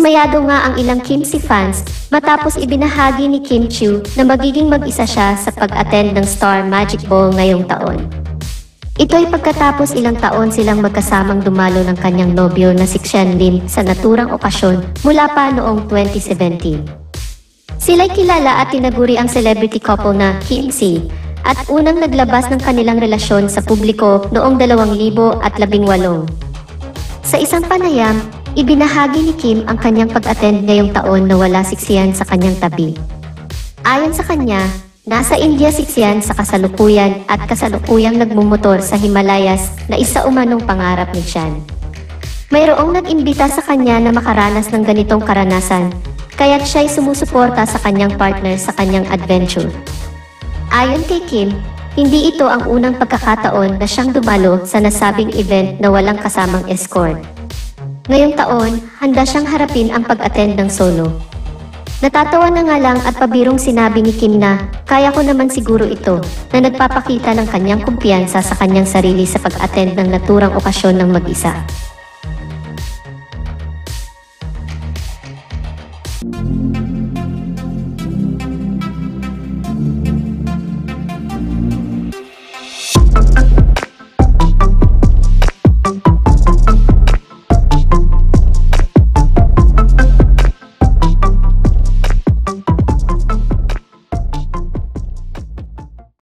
Dismayado nga ang ilang Kimchi fans matapos ibinahagi ni Kim Chiu na magiging mag-isa siya sa pag-attend ng Star Magic Ball ngayong taon. Ito ay pagkatapos ilang taon silang magkasamang dumalo ng kanyang nobyo na si Xian Lim sa naturang okasyon mula pa noong 2017. Sila'y kilala at tinaguri ang celebrity couple na Kimchi at unang naglabas ng kanilang relasyon sa publiko noong 2018. Sa isang panayam, ibinahagi ni Kim ang kanyang pag-attend ngayong taon na wala si Xian sa kanyang tabi. Ayon sa kanya, nasa India si Xian sa kasalukuyan at kasalukuyang nagmumotor sa Himalayas na isa umanong pangarap ni Xian. Mayroong nag-imbita sa kanya na makaranas ng ganitong karanasan, kaya't siya'y sumusuporta sa kanyang partner sa kanyang adventure. Ayon kay Kim, hindi ito ang unang pagkakataon na siyang dumalo sa nasabing event na walang kasamang escort. Ngayong taon, handa siyang harapin ang pag-attend ng solo. Natatawa na nga lang at pabirong sinabi ni Kim na, "Kaya ko naman siguro ito," na nagpapakita ng kanyang kumpiyansa sa kanyang sarili sa pag-attend ng naturang okasyon ng mag-isa.